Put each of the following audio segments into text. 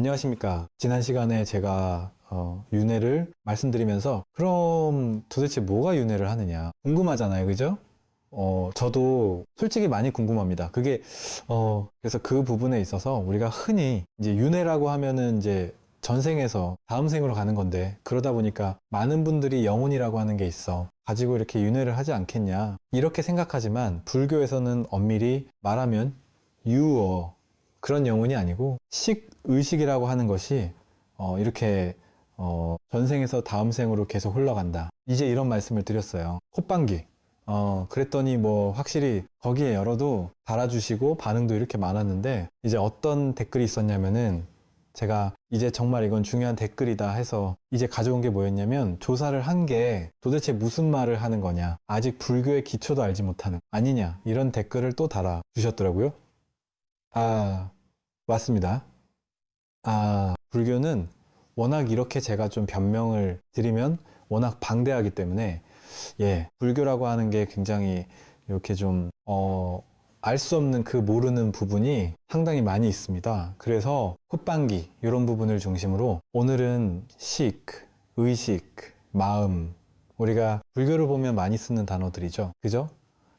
안녕하십니까. 지난 시간에 제가 윤회를 말씀드리면서 그럼 도대체 뭐가 윤회를 하느냐 궁금하잖아요, 그죠? 저도 솔직히 많이 궁금합니다. 그래서 그 부분에 있어서 우리가 흔히 이제 윤회라고 하면은 이제 전생에서 다음 생으로 가는 건데, 그러다 보니까 많은 분들이 영혼이라고 하는 게 있어 가지고 이렇게 윤회를 하지 않겠냐 이렇게 생각하지만, 불교에서는 엄밀히 말하면 유어, 그런 영혼이 아니고 식의식이라고 하는 것이 이렇게 전생에서 다음 생으로 계속 흘러간다, 이제 이런 말씀을 드렸어요. 콧방귀. 그랬더니 뭐 확실히 거기에 열어도 달아주시고 반응도 이렇게 많았는데, 이제 어떤 댓글이 있었냐면은, 제가 이제 정말 이건 중요한 댓글이다 해서 이제 가져온 게 뭐였냐면, 조사를 한 게 도대체 무슨 말을 하는 거냐, 아직 불교의 기초도 알지 못하는 아니냐, 이런 댓글을 또 달아주셨더라고요. 아, 맞습니다. 불교는 워낙 이렇게 제가 좀 변명을 드리면 워낙 방대하기 때문에, 예, 불교라고 하는 게 굉장히 이렇게 좀, 알 수 없는 그 모르는 부분이 상당히 많이 있습니다. 그래서 콧방귀, 이런 부분을 중심으로 오늘은 식, 의식, 마음, 우리가 불교를 보면 많이 쓰는 단어들이죠. 그죠?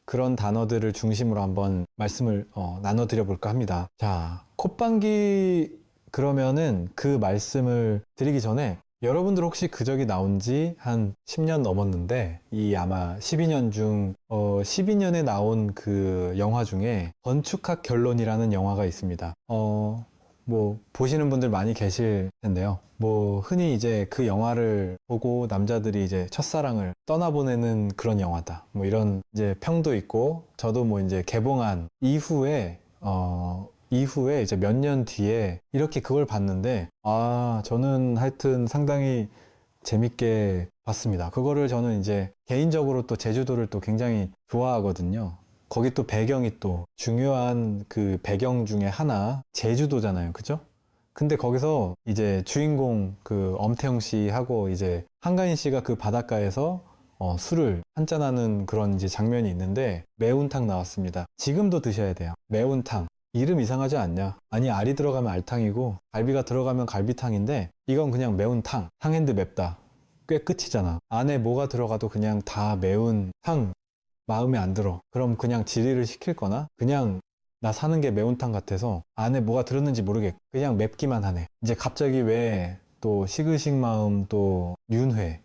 그런 단어들을 중심으로 한번 말씀을 나눠드려 볼까 합니다. 자, 콧방귀, 그러면은 그 말씀을 드리기 전에, 여러분들 혹시 그저기 나온 지 한 10년 넘었는데, 이 아마 12년 중 12년에 나온 그 영화 중에 건축학 결론이라는 영화가 있습니다. 뭐 보시는 분들 많이 계실 텐데요. 뭐 흔히 이제 그 영화를 보고 남자들이 이제 첫사랑을 떠나보내는 그런 영화다, 뭐 이런 이제 평도 있고, 저도 뭐 이제 개봉한 이후에 이제 몇 년 뒤에 이렇게 그걸 봤는데, 저는 하여튼 상당히 재밌게 봤습니다. 그거를 저는 이제 개인적으로 또 제주도를 또 굉장히 좋아하거든요. 거기 또 배경이 또 중요한 그 배경 중에 하나, 제주도잖아요. 그죠? 근데 거기서 이제 주인공 그 엄태웅 씨하고 이제 한가인 씨가 그 바닷가에서 술을 한잔하는 그런 이제 장면이 있는데, 매운탕 나왔습니다. 지금도 드셔야 돼요. 매운탕. 이름 이상하지 않냐? 아니, 알이 들어가면 알탕이고 갈비가 들어가면 갈비탕인데, 이건 그냥 매운탕. 탕앤드 맵다. 꽤 끝이잖아. 안에 뭐가 들어가도 그냥 다 매운 탕. 마음에 안 들어. 그럼 그냥 질의를 시킬 거나, 그냥 나 사는 게 매운탕 같아서 안에 뭐가 들었는지 모르겠고 그냥 맵기만 하네. 이제 갑자기 왜 또 식의식 마음, 또 윤회,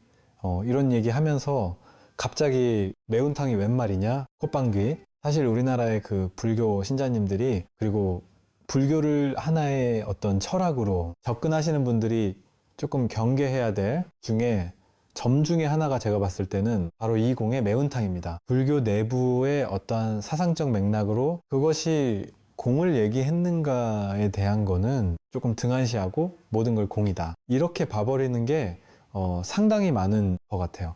이런 얘기 하면서 갑자기 매운탕이 웬 말이냐? 콧방귀. 사실 우리나라의 그 불교 신자님들이, 그리고 불교를 하나의 어떤 철학으로 접근하시는 분들이 조금 경계해야 될 중에 점 중에 하나가, 제가 봤을 때는 바로 이 공의 매운탕입니다. 불교 내부의 어떠한 사상적 맥락으로 그것이 공을 얘기했는가에 대한 거는 조금 등한시하고 모든 걸 공이다, 이렇게 봐버리는 게 상당히 많은 것 같아요.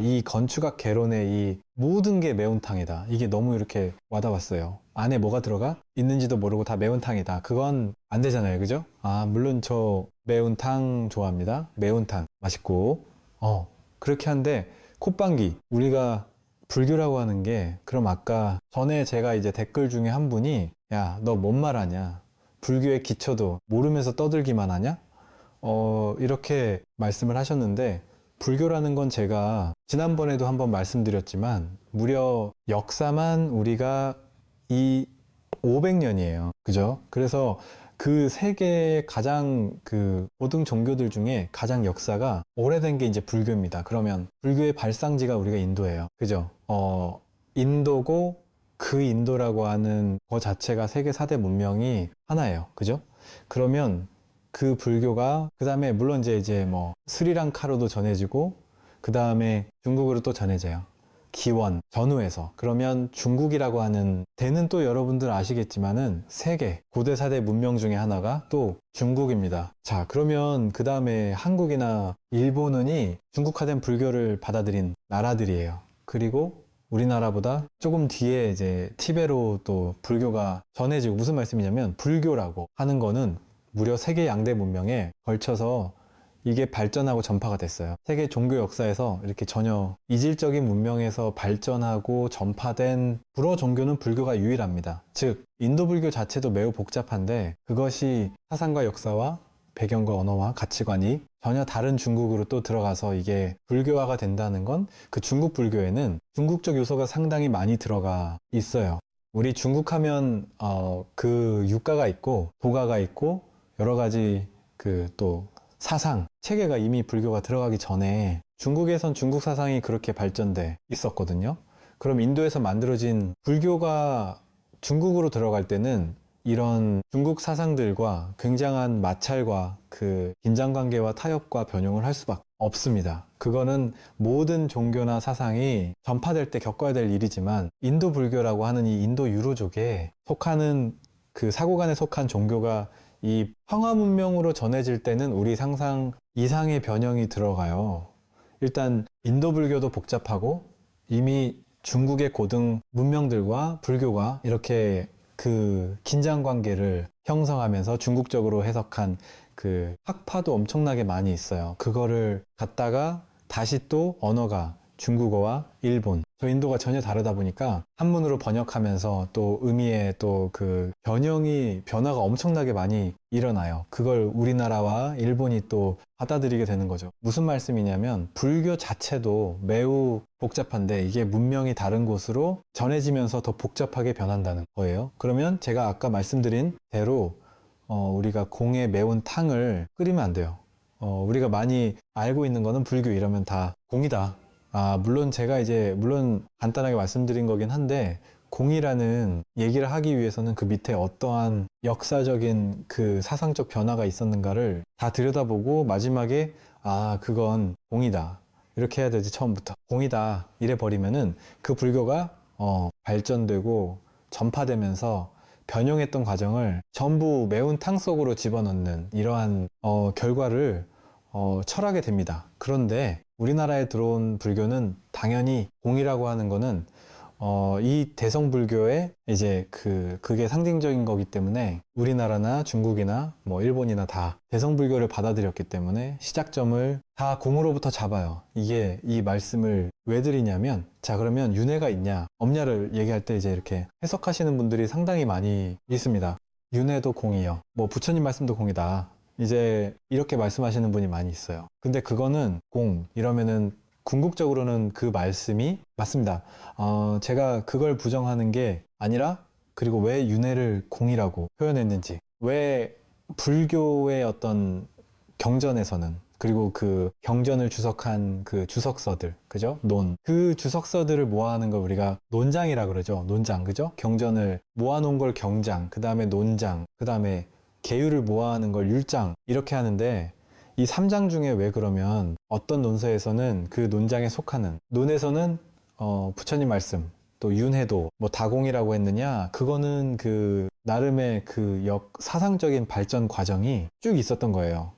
이 건축학 개론의 이 모든 게 매운탕이다, 이게 너무 이렇게 와닿았어요. 안에 뭐가 들어가 있는지도 모르고 다 매운탕이다, 그건 안 되잖아요. 그죠? 물론 저 매운탕 좋아합니다. 매운탕 맛있고. 그렇게 한데, 콧방귀, 우리가 불교라고 하는 게, 그럼 아까 전에 제가 이제 댓글 중에 한 분이, 야, 너 뭔 말하냐? 불교의 기초도 모르면서 떠들기만 하냐? 이렇게 말씀을 하셨는데, 불교라는 건 제가 지난번에도 한번 말씀드렸지만, 무려 역사만 우리가 이 500년이에요. 그죠? 그래서 그 세계의 가장 그 모든 종교들 중에 가장 역사가 오래된 게 이제 불교입니다. 그러면 불교의 발상지가 우리가 인도예요. 그죠? 인도고, 그 인도라고 하는 거 자체가 세계 4대 문명이 하나예요. 그죠? 그러면 그 불교가 그 다음에 물론 이제 뭐 스리랑카로도 전해지고, 그 다음에 중국으로 또 전해져요. 기원, 전후에서. 그러면 중국이라고 하는 데는 또 여러분들 아시겠지만은 세계 고대 4대 문명 중에 하나가 또 중국입니다. 자, 그러면 그 다음에 한국이나 일본은이 중국화된 불교를 받아들인 나라들이에요. 그리고 우리나라보다 조금 뒤에 이제 티베로 또 불교가 전해지고, 무슨 말씀이냐면 불교라고 하는 거는 무려 세계 양대 문명에 걸쳐서 이게 발전하고 전파가 됐어요. 세계 종교 역사에서 이렇게 전혀 이질적인 문명에서 발전하고 전파된 불어 종교는 불교가 유일합니다. 즉 인도 불교 자체도 매우 복잡한데 그것이 사상과 역사와 배경과 언어와 가치관이 전혀 다른 중국으로 또 들어가서 이게 불교화가 된다는 건 그 중국 불교에는 중국적 요소가 상당히 많이 들어가 있어요. 우리 중국 하면 그 유가가 있고 도가가 있고 여러 가지 그 또 사상, 체계가 이미 불교가 들어가기 전에 중국에선 중국 사상이 그렇게 발전돼 있었거든요. 그럼 인도에서 만들어진 불교가 중국으로 들어갈 때는 이런 중국 사상들과 굉장한 마찰과 그 긴장관계와 타협과 변형을 할 수밖에 없습니다. 그거는 모든 종교나 사상이 전파될 때 겪어야 될 일이지만 인도 불교라고 하는 이 인도 유로족에 속하는 그 사고관에 속한 종교가 이 평화 문명으로 전해질 때는 우리 상상 이상의 변형이 들어가요. 일단 인도 불교도 복잡하고 이미 중국의 고등 문명들과 불교가 이렇게 그 긴장 관계를 형성하면서 중국적으로 해석한 그 학파도 엄청나게 많이 있어요. 그거를 갖다가 다시 또 언어가 중국어와 일본, 저 인도가 전혀 다르다 보니까 한문으로 번역하면서 또 의미의 또 그 변화가 엄청나게 많이 일어나요. 그걸 우리나라와 일본이 또 받아들이게 되는 거죠. 무슨 말씀이냐면 불교 자체도 매우 복잡한데 이게 문명이 다른 곳으로 전해지면서 더 복잡하게 변한다는 거예요. 그러면 제가 아까 말씀드린 대로 우리가 공에 매운 탕을 끓이면 안 돼요. 우리가 많이 알고 있는 거는 불교 이러면 다 공이다. 물론 제가 물론 간단하게 말씀드린 거긴 한데, 공이라는 얘기를 하기 위해서는 그 밑에 어떠한 역사적인 그 사상적 변화가 있었는가를 다 들여다보고 마지막에, 그건 공이다. 이렇게 해야 되지, 처음부터. 공이다. 이래 버리면은 그 불교가, 발전되고 전파되면서 변형했던 과정을 전부 매운 탕 속으로 집어넣는 이러한, 결과를, 철하게 됩니다. 그런데 우리나라에 들어온 불교는 당연히 공이라고 하는 거는 이 대성불교의 이제 그게 상징적인 거기 때문에 우리나라나 중국이나 뭐 일본이나 다 대성불교를 받아들였기 때문에 시작점을 다 공으로부터 잡아요. 이게 이 말씀을 왜 드리냐면, 자, 그러면 윤회가 있냐 없냐를 얘기할 때 이제 이렇게 해석하시는 분들이 상당히 많이 있습니다. 윤회도 공이요. 뭐 부처님 말씀도 공이다. 이제 이렇게 말씀하시는 분이 많이 있어요. 근데 그거는 공 이러면은 궁극적으로는 그 말씀이 맞습니다. 제가 그걸 부정하는 게 아니라, 그리고 왜 윤회를 공이라고 표현했는지, 왜 불교의 어떤 경전에서는, 그리고 그 경전을 주석한 그 주석서들, 그죠? 그 주석서들을 모아놓은 걸 우리가 논장이라 그러죠. 논장, 그죠? 경전을 모아놓은 걸 경장, 그 다음에 논장, 그 다음에 계율을 모아하는 걸 율장, 이렇게 하는데, 이 3장 중에 왜 그러면 어떤 논서에서는 그 논장에 속하는, 논에서는 부처님 말씀, 또 윤회도 뭐 다공이라고 했느냐, 그거는 그 나름의 그 사상적인 발전 과정이 쭉 있었던 거예요.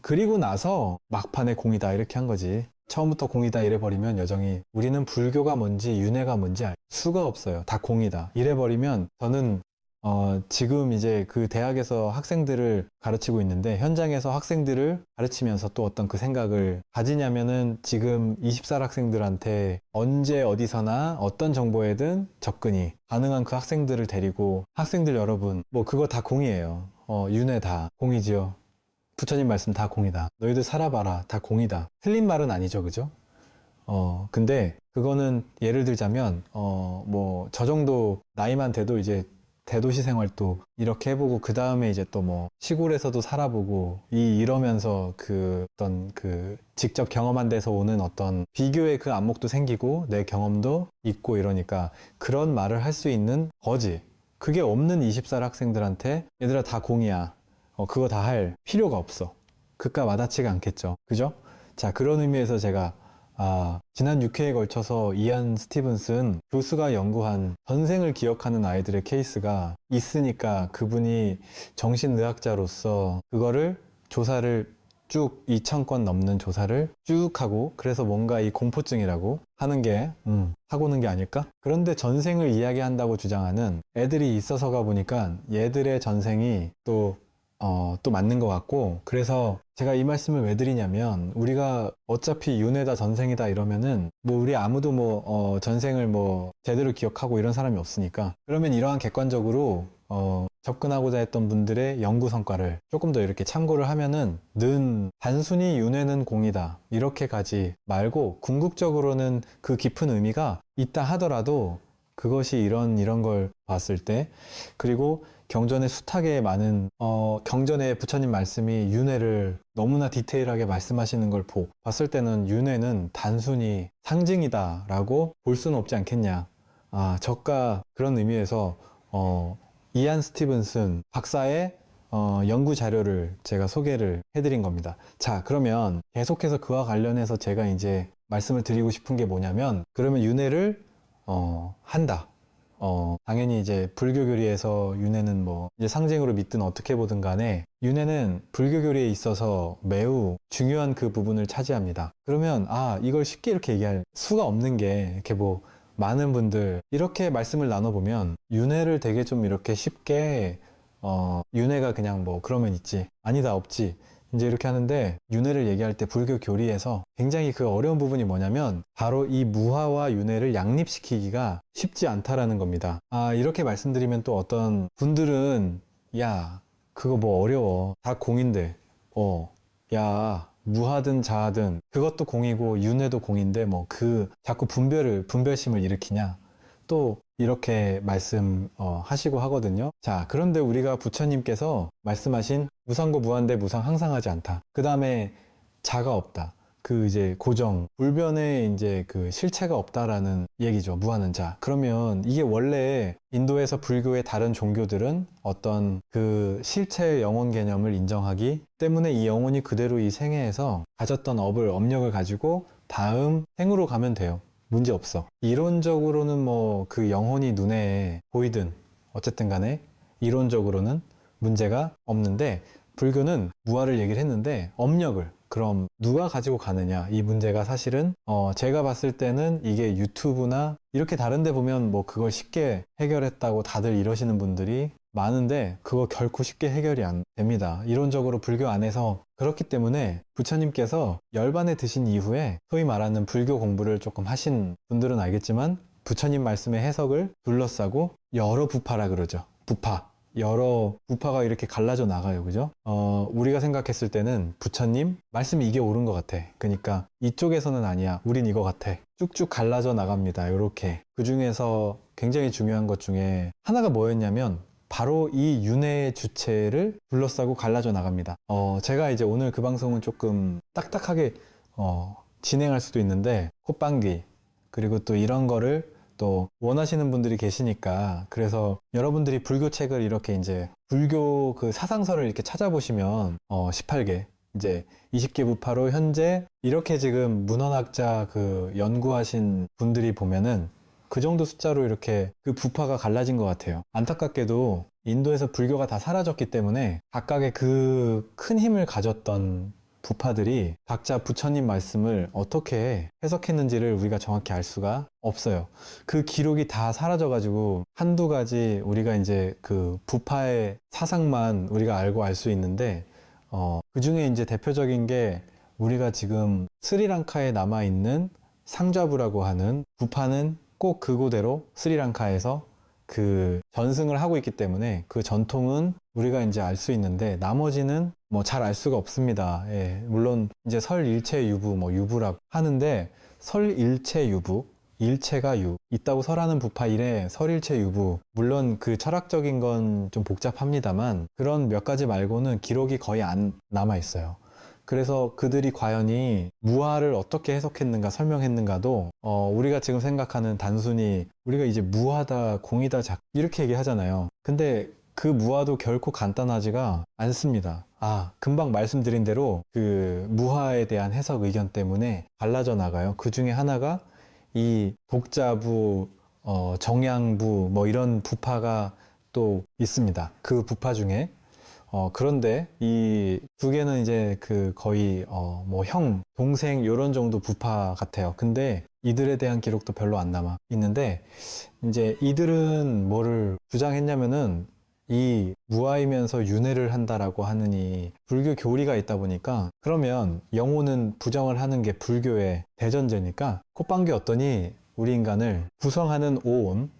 그리고 나서 막판에 공이다 이렇게 한 거지. 처음부터 공이다 이래버리면 여정이, 우리는 불교가 뭔지 윤회가 뭔지 알 수가 없어요. 다 공이다 이래버리면, 저는 지금 이제 그 대학에서 학생들을 가르치고 있는데, 현장에서 학생들을 가르치면서 또 어떤 그 생각을 가지냐면은, 지금 20살 학생들한테 언제 어디서나 어떤 정보에든 접근이 가능한 그 학생들을 데리고, 학생들 여러분, 뭐 그거 다 공이에요. 윤회 다 공이지요. 부처님 말씀 다 공이다. 너희들 살아봐라. 다 공이다. 틀린 말은 아니죠. 그죠? 근데 그거는 예를 들자면, 뭐 저 정도 나이만 돼도 이제 대도시 생활도 이렇게 해보고, 그 다음에 이제 또 뭐 시골에서도 살아보고, 이러면서 그 어떤 그 직접 경험한 데서 오는 어떤 비교의 그 안목도 생기고 내 경험도 있고 이러니까 그런 말을 할 수 있는 거지. 그게 없는 20살 학생들한테 얘들아 다 공이야, 그거 다 할 필요가 없어. 그깟 와닿지가 않겠죠. 그죠? 자, 그런 의미에서 제가 지난 6회에 걸쳐서 이안 스티븐슨 교수가 연구한 전생을 기억하는 아이들의 케이스가 있으니까, 그분이 정신의학자로서 그거를 조사를 쭉 2,000건 넘는 조사를 쭉 하고, 그래서 뭔가 이 공포증이라고 하는 게 하고는 게 아닐까? 그런데 전생을 이야기한다고 주장하는 애들이 있어서가 보니까 얘들의 전생이 또 또 맞는 것 같고, 그래서 제가 이 말씀을 왜 드리냐면, 우리가 어차피 윤회다 전생이다 이러면은 뭐 우리 아무도 뭐 전생을 뭐 제대로 기억하고 이런 사람이 없으니까, 그러면 이러한 객관적으로 접근하고자 했던 분들의 연구 성과를 조금 더 이렇게 참고를 하면은, 는 단순히 윤회는 공이다 이렇게 가지 말고, 궁극적으로는 그 깊은 의미가 있다 하더라도 그것이 이런 걸 봤을 때, 그리고 경전의 숱하게 많은 경전의 부처님 말씀이 윤회를 너무나 디테일하게 말씀하시는 걸 봤을 때는, 윤회는 단순히 상징이다 라고 볼 수는 없지 않겠냐. 저가 그런 의미에서 이안 스티븐슨 박사의 연구 자료를 제가 소개를 해드린 겁니다. 자, 그러면 계속해서 그와 관련해서 제가 이제 말씀을 드리고 싶은 게 뭐냐면, 그러면 윤회를 한다. 당연히 이제 불교 교리에서 윤회는 뭐 이제 상징으로 믿든 어떻게 보든 간에, 윤회는 불교 교리에 있어서 매우 중요한 그 부분을 차지합니다. 그러면 이걸 쉽게 이렇게 얘기할 수가 없는 게, 이렇게 뭐 많은 분들 이렇게 말씀을 나눠보면 윤회를 되게 좀 이렇게 쉽게 윤회가 그냥 뭐 그러면 있지, 아니다 없지, 이제 이렇게 하는데, 윤회를 얘기할 때 불교 교리에서 굉장히 그 어려운 부분이 뭐냐면, 바로 이 무화와 윤회를 양립시키기가 쉽지 않다라는 겁니다. 이렇게 말씀드리면 또 어떤 분들은, 야, 그거 뭐 어려워, 다 공인데, 야, 무하든 자하든 그것도 공이고 윤회도 공인데 뭐 자꾸 분별심을 일으키냐, 또 이렇게 하시고 하거든요. 자, 그런데 우리가 부처님께서 말씀하신 무상고 무한대 무상 항상하지 않다, 그 다음에 자가 없다, 그 이제 고정 불변에 이제 그 실체가 없다라는 얘기죠. 무하는 자. 그러면 이게 원래 인도에서 불교의 다른 종교들은 어떤 그 실체의 영혼 개념을 인정하기 때문에, 이 영혼이 그대로 이 생애에서 가졌던 업력을 가지고 다음 생으로 가면 돼요. 문제 없어. 이론적으로는 뭐 그 영혼이 눈에 보이든 어쨌든 간에 이론적으로는 문제가 없는데, 불교는 무아를 얘기를 했는데 업력을 그럼 누가 가지고 가느냐, 이 문제가 사실은 제가 봤을 때는 이게 유튜브나 이렇게 다른 데 보면 뭐 그걸 쉽게 해결했다고 다들 이러시는 분들이 많은데, 그거 결코 쉽게 해결이 안 됩니다. 이론적으로 불교 안에서. 그렇기 때문에 부처님께서 열반에 드신 이후에 소위 말하는 불교 공부를 조금 하신 분들은 알겠지만, 부처님 말씀의 해석을 둘러싸고 여러 부파라 그러죠. 부파. 여러 부파가 이렇게 갈라져 나가요. 그죠? 우리가 생각했을 때는 부처님 말씀이 이게 옳은 것 같아, 그러니까 이쪽에서는 아니야, 우린 이거 같아, 쭉쭉 갈라져 나갑니다. 이렇게. 그 중에서 굉장히 중요한 것 중에 하나가 뭐였냐면, 바로 이 윤회의 주체를 둘러싸고 갈라져 나갑니다. 제가 이제 오늘 그 방송은 조금 딱딱하게 진행할 수도 있는데, 콧방귀 그리고 또 이런 거를 또 원하시는 분들이 계시니까, 그래서 여러분들이 불교 책을 이렇게 이제 불교 그 사상서를 이렇게 찾아보시면 18개 이제 20개 부파로 현재 이렇게 지금 문헌학자 그 연구하신 분들이 보면은 그 정도 숫자로 이렇게 그 부파가 갈라진 것 같아요. 안타깝게도 인도에서 불교가 다 사라졌기 때문에 각각의 그 큰 힘을 가졌던 부파들이 각자 부처님 말씀을 어떻게 해석했는지를 우리가 정확히 알 수가 없어요. 그 기록이 다 사라져가지고 한두 가지 우리가 이제 그 부파의 사상만 우리가 알고 알 수 있는데, 그 중에 이제 대표적인 게 우리가 지금 스리랑카에 남아있는 상좌부라고 하는 부파는 꼭 그곳대로 스리랑카에서 그 전승을 하고 있기 때문에 그 전통은 우리가 이제 알 수 있는데, 나머지는 뭐 잘 알 수가 없습니다. 예, 물론 이제 설일체 유부 뭐 유부라고 하는데, 설일체 유부, 일체가 있다고 설하는 부파 이래 설일체 유부, 물론 그 철학적인 건 좀 복잡합니다만 그런 몇 가지 말고는 기록이 거의 안 남아 있어요. 그래서 그들이 과연이 무아를 어떻게 해석했는가 설명했는가도 우리가 지금 생각하는 단순히 우리가 이제 무아다 공이다 이렇게 얘기하잖아요. 근데 그 무아도 결코 간단하지가 않습니다. 금방 말씀드린 대로 그 무아에 대한 해석 의견 때문에 갈라져 나가요. 그 중에 하나가 이 독자부, 정양부 뭐 이런 부파가 또 있습니다. 그 부파 중에 그런데 이 두 개는 이제 그 거의 뭐 형, 동생 요런 정도 부파 같아요. 근데 이들에 대한 기록도 별로 안 남아 있는데, 이제 이들은 뭐를 주장했냐면은 이 무아이면서 윤회를 한다라고 하느니 불교 교리가 있다 보니까 그러면 영혼은 부정을 하는 게 불교의 대전제니까 콧방귀 어떠니 우리 인간을 구성하는 오온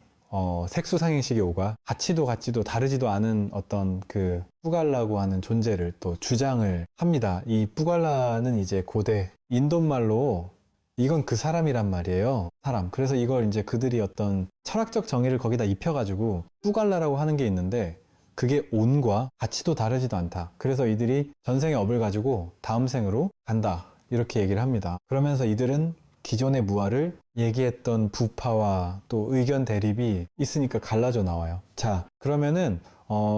색수상행식의 오가 같지도 다르지도 않은 어떤 그 뿌갈라고 하는 존재를 또 주장을 합니다. 이 뿌갈라는 이제 고대 인도말로 이건 그 사람이란 말이에요. 사람. 그래서 이걸 이제 그들이 어떤 철학적 정의를 거기다 입혀가지고 뿌갈라라고 하는 게 있는데 그게 온과 같지도 다르지도 않다. 그래서 이들이 전생의 업을 가지고 다음 생으로 간다. 이렇게 얘기를 합니다. 그러면서 이들은 기존의 무아를 얘기했던 부파와 또 의견 대립이 있으니까 갈라져 나와요. 자, 그러면은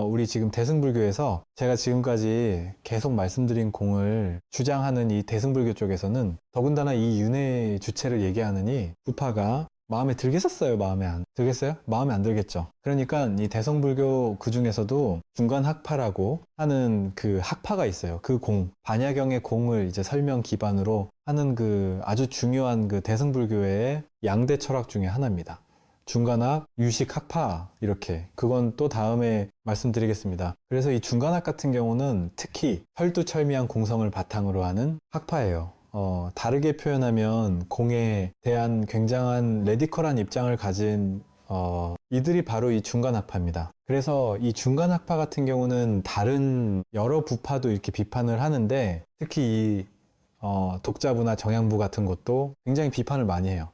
우리 지금 대승불교에서 제가 지금까지 계속 말씀드린 공을 주장하는 이 대승불교 쪽에서는 더군다나 이 윤회 주체를 얘기하느니 부파가 마음에 들겠었어요? 마음에 안 들겠어요? 마음에 안 들겠죠. 그러니까 이 대성불교 그 중에서도 중간학파라고 하는 그 학파가 있어요. 그 공, 반야경의 공을 이제 설명 기반으로 하는 그 아주 중요한 그 대승불교의 양대 철학 중에 하나입니다. 중간학, 유식학파 이렇게 그건 또 다음에 말씀드리겠습니다. 그래서 이 중간학 같은 경우는 특히 혈두철미한 공성을 바탕으로 하는 학파예요. 다르게 표현하면 공에 대한 굉장한 레디컬한 입장을 가진 이들이 바로 이 중간학파입니다. 그래서 이 중간학파 같은 경우는 다른 여러 부파도 이렇게 비판을 하는데 특히 이 독자부나 정양부 같은 것도 굉장히 비판을 많이 해요.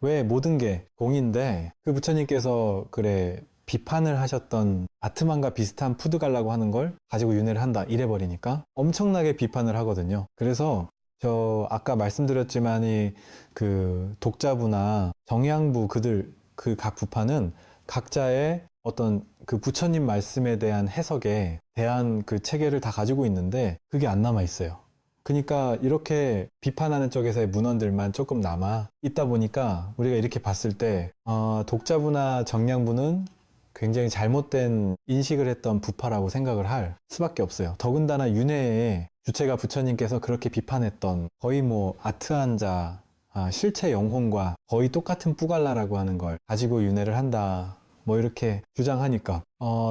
왜 모든 게 공인데 그 부처님께서 그래 비판을 하셨던 아트만과 비슷한 푸드갈라고 하는 걸 가지고 윤회를 한다 이래버리니까 엄청나게 비판을 하거든요. 그래서 저 아까 말씀드렸지만 그 독자부나 정양부 그들 그 각 부파는 각자의 어떤 그 부처님 말씀에 대한 해석에 대한 그 체계를 다 가지고 있는데 그게 안 남아 있어요. 그러니까 이렇게 비판하는 쪽에서의 문헌들만 조금 남아 있다 보니까 우리가 이렇게 봤을 때 독자부나 정양부는 굉장히 잘못된 인식을 했던 부파라고 생각을 할 수밖에 없어요. 더군다나 윤회에 주체가 부처님께서 그렇게 비판했던 거의 뭐 아트한 자, 실체 영혼과 거의 똑같은 뿌갈라라고 하는 걸 가지고 윤회를 한다. 뭐 이렇게 주장하니까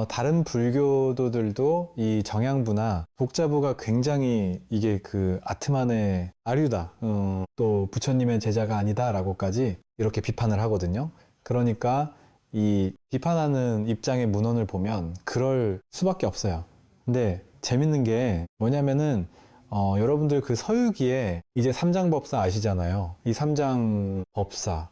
다른 불교도들도 이 정양부나 독자부가 굉장히 이게 그 아트만의 아류다. 또 부처님의 제자가 아니다 라고까지 이렇게 비판을 하거든요. 그러니까 이 비판하는 입장의 문헌을 보면 그럴 수밖에 없어요. 근데 재밌는 게 뭐냐면은 여러분들 그 서유기에 이제 삼장법사 아시잖아요. 이 삼장법사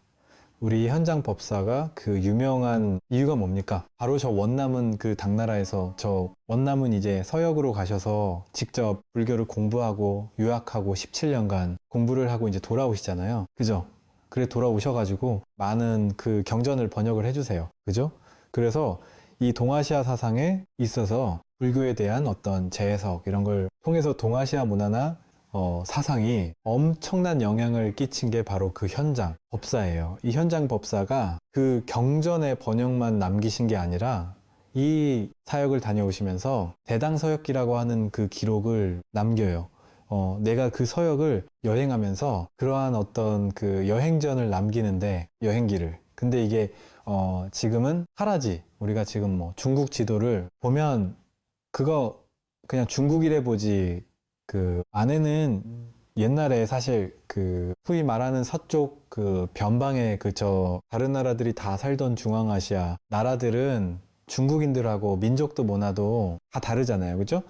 우리 현장 법사가 그 유명한 이유가 뭡니까? 바로 저 원남은 그 당나라에서 저 원남은 이제 서역으로 가셔서 직접 불교를 공부하고 유학하고 17년간 공부를 하고 이제 돌아오시잖아요. 그죠? 그래 돌아오셔가지고 많은 그 경전을 번역을 해주세요. 그죠? 그래서 이 동아시아 사상에 있어서 불교에 대한 어떤 재해석 이런 걸 통해서 동아시아 문화나 사상이 엄청난 영향을 끼친 게 바로 그 현장 법사예요. 이 현장 법사가 그 경전의 번역만 남기신 게 아니라 이 사역을 다녀오시면서 대당서역기라고 하는 그 기록을 남겨요. 내가 그 서역을 여행하면서 그러한 어떤 그 여행전을 남기는데 여행기를. 근데 이게 지금은 하라지 우리가 지금 뭐 중국 지도를 보면 그거 그냥 중국이래 보지 그 안에는 옛날에 사실 그 소위 말하는 서쪽 그 변방에 그저 다른 나라들이 다 살던 중앙아시아 나라들은 중국인들하고 민족도 문화도 다 다르잖아요. 그죠?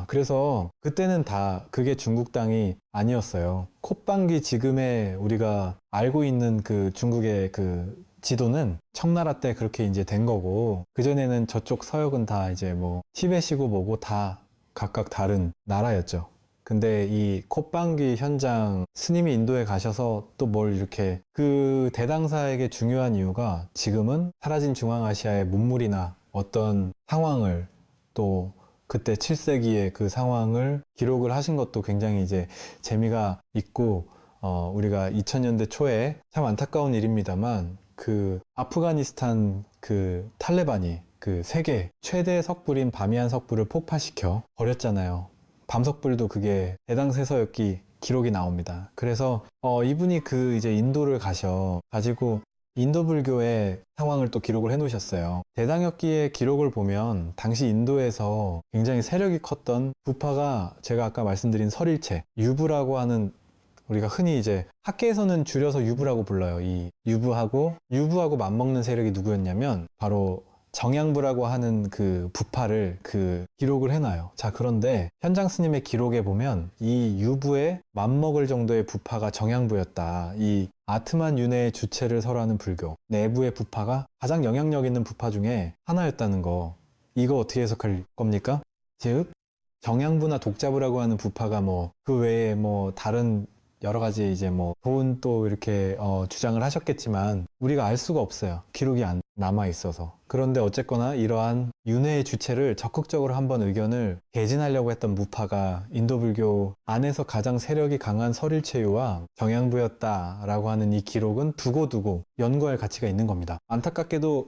그래서 그때는 다 그게 중국 땅이 아니었어요. 콧방귀 지금의 우리가 알고 있는 그 중국의 그 지도는 청나라 때 그렇게 이제 된 거고 그전에는 저쪽 서역은 다 이제 뭐 티벳이고 뭐고 다 각각 다른 나라였죠. 근데 이 콧방귀 현장 스님이 인도에 가셔서 또 뭘 이렇게 그 대당사에게 중요한 이유가 지금은 사라진 중앙아시아의 문물이나 어떤 상황을 또 그때 7세기의 그 상황을 기록을 하신 것도 굉장히 이제 재미가 있고 우리가 2000년대 초에 참 안타까운 일입니다만 그 아프가니스탄 그 탈레반이 그 세계 최대 석불인 바미안 석불을 폭파시켜 버렸잖아요. 밤석불도 그게 대당세서역기 기록이 나옵니다. 그래서 이분이 그 이제 인도를 가셔 가지고 인도 불교의 상황을 또 기록을 해 놓으셨어요. 대당역기의 기록을 보면 당시 인도에서 굉장히 세력이 컸던 부파가 제가 아까 말씀드린 설일체, 유부라고 하는, 우리가 흔히 이제 학계에서는 줄여서 유부라고 불러요. 이 유부하고 맞먹는 세력이 누구였냐면 바로 정양부라고 하는 그 부파를 기록을 해놔요. 자, 그런데 현장 스님의 기록에 보면 이 유부에 맞먹을 정도의 부파가 정양부였다. 이 아트만 윤회의 주체를 설하는 불교 내부의 부파가 가장 영향력 있는 부파 중에 하나였다는 거. 이거 어떻게 해석할 겁니까? 즉 정양부나 독자부라고 하는 부파가 뭐 그 외에 뭐 다른 여러 가지 이제 뭐 돈 또 이렇게 주장을 하셨겠지만 우리가 알 수가 없어요. 기록이 안 남아 있어서. 그런데 어쨌거나 이러한 윤회의 주체를 적극적으로 한번 의견을 개진하려고 했던 무파가 인도 불교 안에서 가장 세력이 강한 설일체유와 정양부였다라고 하는 이 기록은 두고두고 연구할 가치가 있는 겁니다. 안타깝게도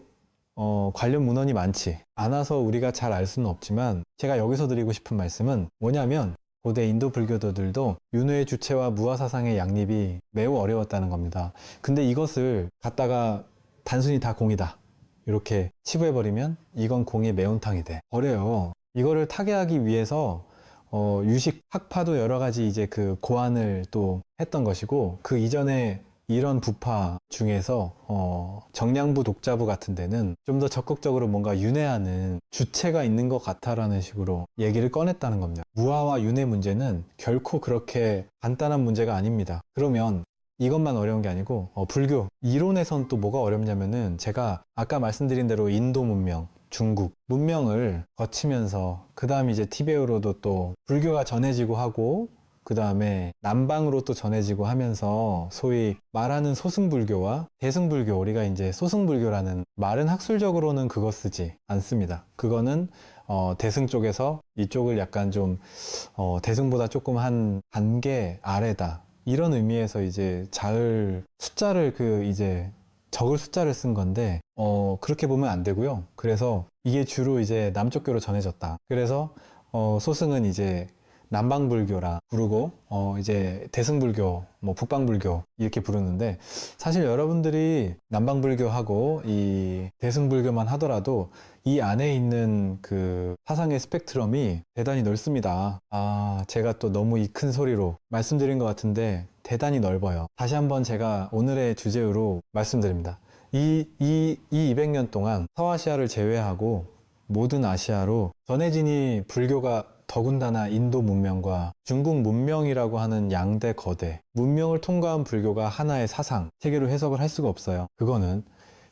관련 문헌이 많지 않아서 우리가 잘 알 수는 없지만 제가 여기서 드리고 싶은 말씀은 뭐냐면 고대 인도 불교도들도 윤회의 주체와 무아 사상의 양립이 매우 어려웠다는 겁니다. 근데 이것을 갖다가 단순히 다 공이다 이렇게 치부해버리면 이건 공의 매운탕이 돼 버려요. 이거를 타개하기 위해서 유식 학파도 여러 가지 이제 그 고안을 또 했던 것이고, 그 이전에 이런 부파 중에서 정량부 독자부 같은 데는 좀 더 적극적으로 뭔가 윤회하는 주체가 있는 것 같아라는 식으로 얘기를 꺼냈다는 겁니다. 무아와 윤회 문제는 결코 그렇게 간단한 문제가 아닙니다. 그러면 이것만 어려운 게 아니고 불교 이론에선 또 뭐가 어렵냐면은, 제가 아까 말씀드린 대로 인도 문명, 중국 문명을 거치면서 그 다음 이제 티베트로도 또 불교가 전해지고 하고, 그 다음에 남방으로 또 전해지고 하면서 소위 말하는 소승불교와 대승불교, 우리가 이제 소승불교라는 말은 학술적으로는 그거 쓰지 않습니다. 그거는 대승 쪽에서 이쪽을 약간 좀 대승보다 조금 한 단계 아래다 이런 의미에서 이제 자을 숫자를 이제 적을 숫자를 쓴 건데 그렇게 보면 안 되고요. 그래서 이게 주로 이제 남쪽교로 전해졌다. 그래서 소승은 이제 남방불교라 부르고 이제 대승불교, 뭐 북방불교 이렇게 부르는데, 사실 여러분들이 남방불교하고 이 대승불교만 하더라도 이 안에 있는 그 사상의 스펙트럼이 대단히 넓습니다. 제가 또 너무 이 큰 소리로 말씀드린 것 같은데 대단히 넓어요. 다시 한번 제가 오늘의 주제로 말씀드립니다. 이 200년 동안 서아시아를 제외하고 모든 아시아로 전해지니 불교가 더군다나 인도 문명과 중국 문명이라고 하는 양대 거대 문명을 통과한 불교가 하나의 사상, 체계로 해석을 할 수가 없어요. 그거는.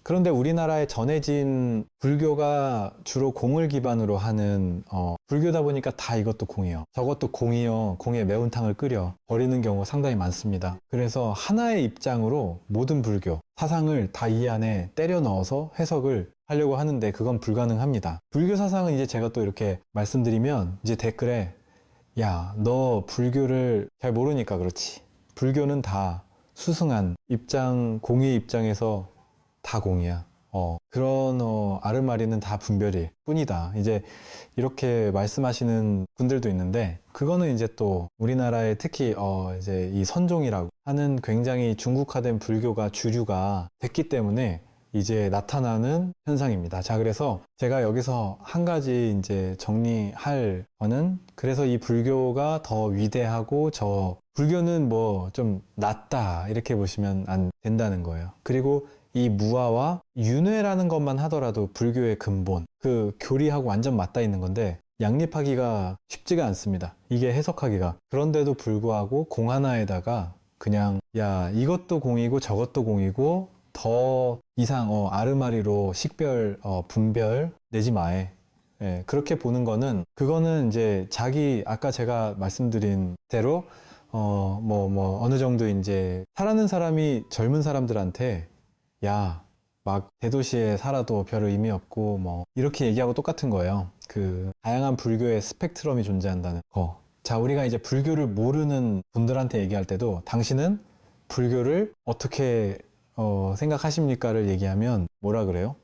그런데 우리나라에 전해진 불교가 주로 공을 기반으로 하는 불교다 보니까 다 이것도 공이요, 저것도 공이요, 공에 매운탕을 끓여 버리는 경우가 상당히 많습니다. 그래서 하나의 입장으로 모든 불교 사상을 다 이 안에 때려 넣어서 해석을 하려고 하는데 그건 불가능합니다. 불교 사상은 이제 제가 또 이렇게 말씀드리면 이제 댓글에 야, 너 불교를 잘 모르니까 그렇지, 불교는 다 수승한 입장, 공의 입장에서 다 공이야. 그런 아르마리는 다 분별일 뿐이다. 이제 이렇게 말씀하시는 분들도 있는데, 그거는 이제 또 우리나라의 특히 이제 이 선종이라고 하는 굉장히 중국화된 불교가 주류가 됐기 때문에 이제 나타나는 현상입니다. 자, 그래서 제가 여기서 한 가지 이제 정리할 거는, 그래서 이 불교가 더 위대하고 저 불교는 뭐 좀 낫다 이렇게 보시면 안 된다는 거예요. 그리고 이 무아와 윤회라는 것만 하더라도 불교의 근본, 그 교리하고 완전 맞닿아 있는 건데 양립하기가 쉽지가 않습니다. 이게 해석하기가. 그런데도 불구하고 공 하나에다가 그냥 야, 이것도 공이고 저것도 공이고 더 이상 아르마리로 식별 분별 내지 마에. 예, 그렇게 보는 거는, 그거는 이제 자기 아까 제가 말씀드린 대로 어느 정도 이제 살아는 사람이 젊은 사람들한테 야, 막 대도시에 살아도 별 의미 없고 뭐 이렇게 얘기하고 똑같은 거예요. 그 다양한 불교의 스펙트럼이 존재한다는 거. 자, 우리가 이제 불교를 모르는 분들한테 얘기할 때도 당신은 불교를 어떻게 생각하십니까를 얘기하면 뭐라 그래요?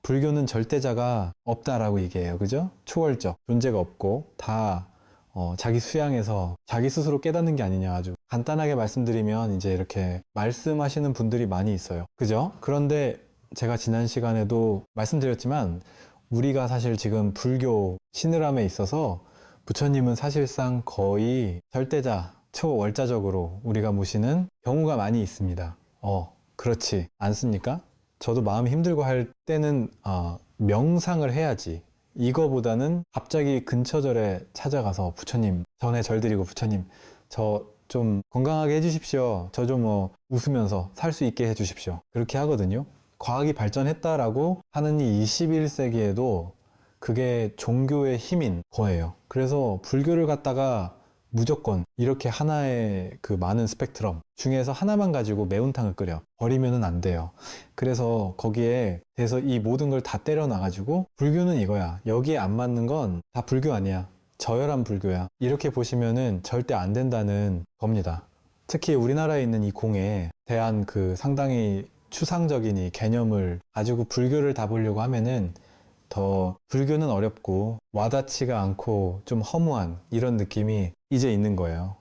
불교는 절대자가 없다라고 얘기해요. 그죠? 초월적 존재가 없고 다 자기 수양해서 자기 스스로 깨닫는 게 아니냐. 아주 간단하게 말씀드리면 이제 이렇게 말씀하시는 분들이 많이 있어요. 그죠? 그런데 제가 지난 시간에도 말씀드렸지만 우리가 사실 지금 불교 신의람에 있어서 부처님은 사실상 거의 절대자, 초월자적으로 우리가 모시는 경우가 많이 있습니다. 그렇지 않습니까? 저도 마음이 힘들고 할 때는 명상을 해야지. 이거보다는 갑자기 근처절에 찾아가서 부처님, 전에 절 드리고 부처님, 저 좀 건강하게 해주십시오. 저 좀 웃으면서 살 수 있게 해주십시오. 그렇게 하거든요. 과학이 발전했다라고 하는 이 21세기에도 그게 종교의 힘인 거예요. 그래서 불교를 갖다가 무조건 이렇게 하나의 그 많은 스펙트럼 중에서 하나만 가지고 매운탕을 끓여 버리면은 안 돼요. 그래서 거기에 대해서 이 모든 걸 다 때려 놔가지고 불교는 이거야. 여기에 안 맞는 건 다 불교 아니야. 저열한 불교야. 이렇게 보시면은 절대 안 된다는 겁니다. 특히 우리나라에 있는 이 공에 대한 그 상당히 추상적인 이 개념을 가지고 불교를 다 보려고 하면은 더 불교는 어렵고 와닿지가 않고 좀 허무한 이런 느낌이 이제 있는 거예요.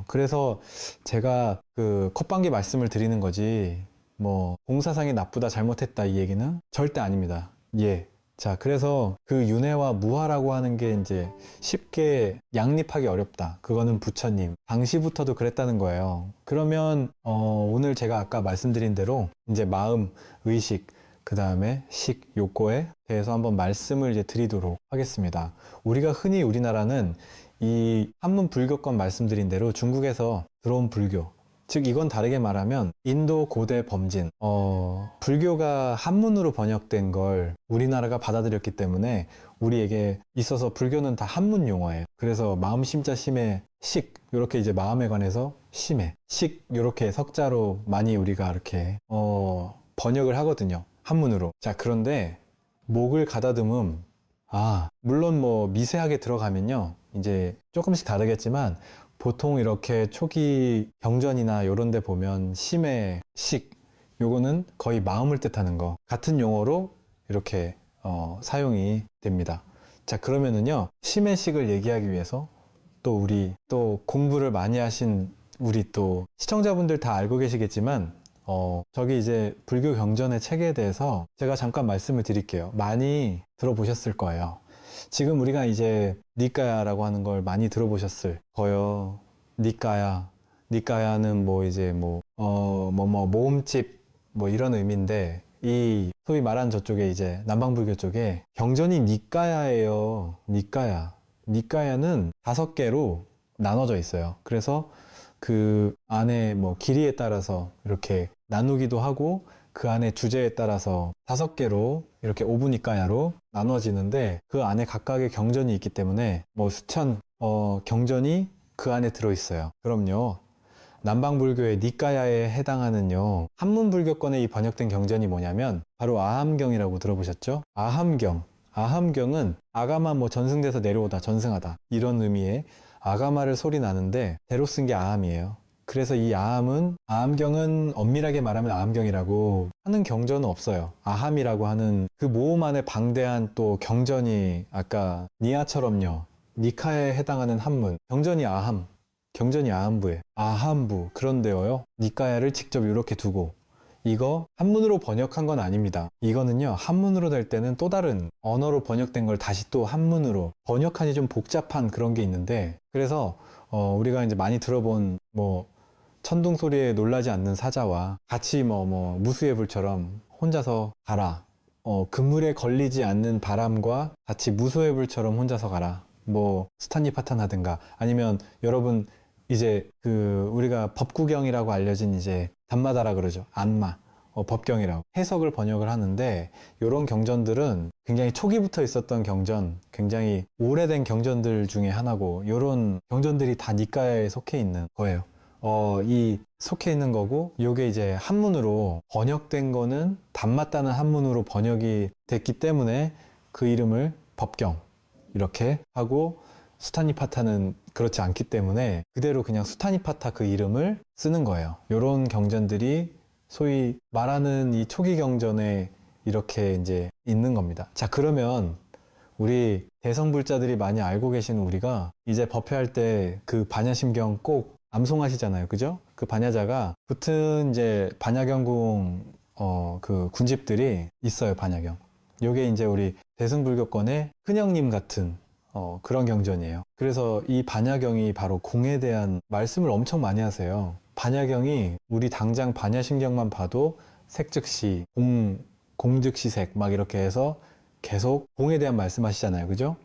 그래서 제가 그 컵방귀 말씀을 드리는 거지 뭐 공사상이 나쁘다 잘못했다 이 얘기는 절대 아닙니다. 예. 자, 그래서 그 윤회와 무화라고 하는 게 이제 쉽게 양립하기 어렵다. 그거는 부처님 당시부터도 그랬다는 거예요. 그러면 오늘 제가 아까 말씀드린 대로 이제 마음, 의식, 그 다음에 식, 욕구에 대해서 한번 말씀을 이제 드리도록 하겠습니다. 우리가 흔히 우리나라는 이 한문 불교권 말씀드린 대로 중국에서 들어온 불교, 즉 이건 다르게 말하면 인도 고대 범진, 불교가 한문으로 번역된 걸 우리나라가 받아들였기 때문에 우리에게 있어서 불교는 다 한문 용어예요. 그래서 마음 심자 심의 식, 이렇게 이제 마음에 관해서 심의 식, 이렇게 석자로 많이 우리가 이렇게 번역을 하거든요. 한문으로. 자, 그런데 목을 가다듬음, 물론 뭐 미세하게 들어가면요 이제 조금씩 다르겠지만 보통 이렇게 초기 경전이나 이런 데 보면 심의 식, 요거는 거의 마음을 뜻하는 거 같은 용어로 이렇게 사용이 됩니다. 자, 그러면은요 심의 식을 얘기하기 위해서 또 우리 또 공부를 많이 하신 우리 또 시청자분들 다 알고 계시겠지만 저기 이제 불교 경전의 책에 대해서 제가 잠깐 말씀을 드릴게요. 많이 들어보셨을 거예요. 지금 우리가 이제 니까야라고 하는 걸 많이 들어보셨을 거예요. 니까야는 뭐 이제 모음집 뭐 이런 의미인데 이 소위 말한 저쪽에 이제 남방불교 쪽에 경전이 니까야예요. 니까야는 5개로 나눠져 있어요. 그래서 그 안에 뭐 길이에 따라서 이렇게 나누기도 하고 그 안에 주제에 따라서 5개로 이렇게 오브니까야로 나눠지는데 그 안에 각각의 경전이 있기 때문에 뭐 수천 경전이 그 안에 들어있어요. 그럼요. 남방불교의 니까야에 해당하는요 한문불교권에 이 번역된 경전이 뭐냐면 바로 아함경이라고 들어보셨죠? 아함경은 아가마 뭐 전승돼서 내려오다 전승하다 이런 의미의 아가마를 소리 나는데 대로 쓴 게 아함이에요. 그래서 이 아함경은 엄밀하게 말하면 아함경이라고 하는 경전은 없어요. 아함이라고 하는 그 모음 안에 방대한 또 경전이 아까 니아처럼요. 니카에 해당하는 한문. 경전이 아함부에. 아함부. 그런데요. 니까야를 직접 이렇게 두고 이거 한문으로 번역한 건 아닙니다. 이거는요 한문으로 될 때는 또 다른 언어로 번역된 걸 다시 또 한문으로 번역하니 좀 복잡한 그런 게 있는데 그래서 우리가 이제 많이 들어본 뭐 천둥 소리에 놀라지 않는 사자와 같이 뭐 무수의 불처럼 혼자서 가라. 그물에 걸리지 않는 바람과 같이 무수의 불처럼 혼자서 가라. 뭐 스탄니파탄 하든가 아니면 여러분 이제 그 우리가 법구경이라고 알려진 이제 담마다라 그러죠. 안마. 법경이라고 해석을 번역을 하는데 이런 경전들은 굉장히 초기부터 있었던 경전, 굉장히 오래된 경전들 중에 하나고 이런 경전들이 다 니까야에 속해 있는 거예요. 이 속해 있는 거고 이게 이제 한문으로 번역된 거는 담맞다는 한문으로 번역이 됐기 때문에 그 이름을 법경 이렇게 하고 수타니파타는 그렇지 않기 때문에 그대로 그냥 수타니파타 그 이름을 쓰는 거예요. 이런 경전들이 소위 말하는 이 초기 경전에 이렇게 이제 있는 겁니다. 자, 그러면 우리 대성불자들이 많이 알고 계시는 우리가 이제 법회할 때 그 반야심경 꼭 암송하시잖아요. 그죠? 그 반야자가 붙은 이제 반야경궁 그 군집들이 있어요. 반야경. 요게 이제 우리 대승불교권의 큰형님 같은 그런 경전이에요. 그래서 이 반야경이 바로 공에 대한 말씀을 엄청 많이 하세요. 반야경이 우리 당장 반야심경만 봐도 색즉시, 공즉시색 막 이렇게 해서 계속 공에 대한 말씀하시잖아요. 그죠?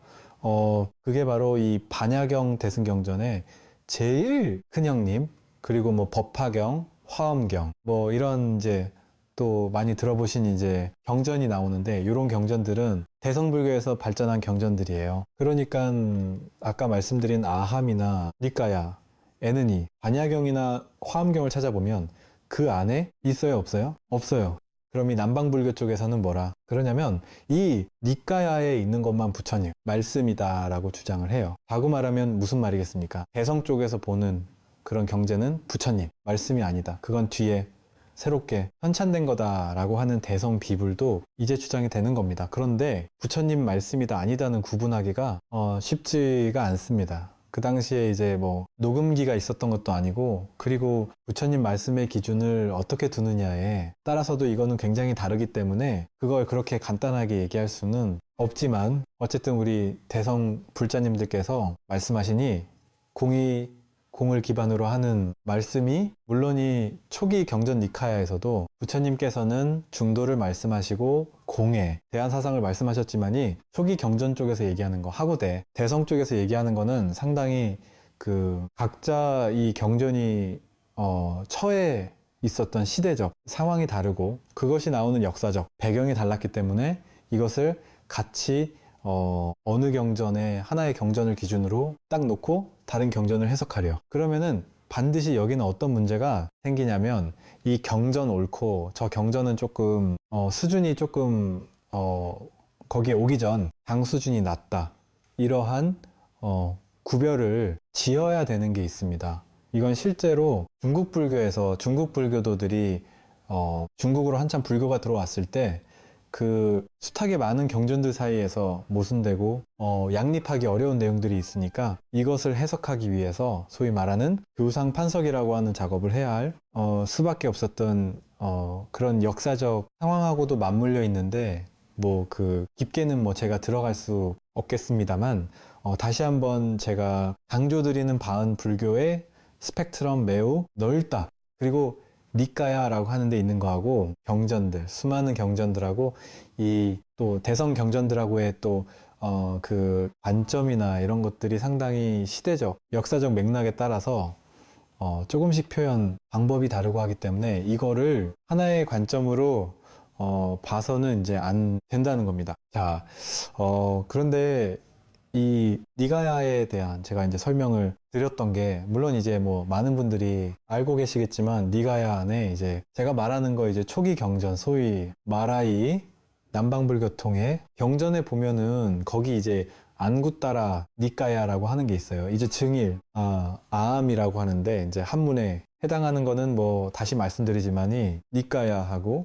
그게 바로 이 반야경 대승경전의 제일 큰형님, 그리고 뭐 법화경, 화엄경, 뭐 이런 이제 또 많이 들어보신 이제 경전이 나오는데, 이런 경전들은 대성불교에서 발전한 경전들이에요. 그러니까 아까 말씀드린 아함이나 니까야, 에느니, 반야경이나 화엄경을 찾아보면 그 안에 있어요, 없어요? 없어요. 그럼 이 남방불교 쪽에서는 뭐라 그러냐면, 이 니까야에 있는 것만 부처님 말씀이다 라고 주장을 해요. 다고 말하면 무슨 말이겠습니까? 대성 쪽에서 보는 그런 경제는 부처님 말씀이 아니다, 그건 뒤에 새롭게 현찬된 거다라고 하는 대성 비불도 이제 주장이 되는 겁니다. 그런데 부처님 말씀이다 아니다는 구분하기가 쉽지가 않습니다. 그 당시에 이제 뭐 녹음기가 있었던 것도 아니고, 그리고 부처님 말씀의 기준을 어떻게 두느냐에 따라서도 이거는 굉장히 다르기 때문에 그걸 그렇게 간단하게 얘기할 수는 없지만, 어쨌든 우리 대성 불자님들께서 말씀하시니 공을 기반으로 하는 말씀이, 물론 이 초기 경전 니카야에서도 부처님께서는 중도를 말씀하시고 공에 대한 사상을 말씀하셨지만이, 초기 경전 쪽에서 얘기하는 거 하고 대성 쪽에서 얘기하는 거는 상당히 그 각자 이 경전이 처해 있었던 시대적 상황이 다르고, 그것이 나오는 역사적 배경이 달랐기 때문에 이것을 같이 어느 경전에 하나의 경전을 기준으로 딱 놓고 다른 경전을 해석하려 그러면은 반드시 여기는 어떤 문제가 생기냐면, 이 경전 옳고 저 경전은 조금 수준이 조금 거기에 오기 전 당 수준이 낮다, 이러한 구별을 지어야 되는 게 있습니다. 이건 실제로 중국 불교에서 중국 불교도들이 중국으로 한참 불교가 들어왔을 때 그 숱하게 많은 경전들 사이에서 모순되고 양립하기 어려운 내용들이 있으니까, 이것을 해석하기 위해서 소위 말하는 교상 판석이라고 하는 작업을 해야 할 수밖에 없었던 그런 역사적 상황하고도 맞물려 있는데, 뭐 그 깊게는 뭐 제가 들어갈 수 없겠습니다만, 다시 한번 제가 강조드리는 바은 불교의 스펙트럼 매우 넓다. 그리고 니까야라고 하는 데 있는 거하고 경전들, 수많은 경전들하고 이 또 대성 경전들하고의 또 그 관점이나 이런 것들이 상당히 시대적, 역사적 맥락에 따라서 조금씩 표현 방법이 다르고 하기 때문에, 이거를 하나의 관점으로 봐서는 이제 안 된다는 겁니다. 자, 그런데 이 니가야에 대한 제가 이제 설명을 드렸던 게, 물론 이제 뭐 많은 분들이 알고 계시겠지만, 니가야 안에 이제 제가 말하는 거 이제 초기 경전, 소위 마라이 남방불교통의 경전에 보면은 거기 이제 안구따라 니까야라고 하는 게 있어요. 이제 증일, 아함이라고 하는데, 이제 한문에 해당하는 거는 뭐 다시 말씀드리지만이 니까야하고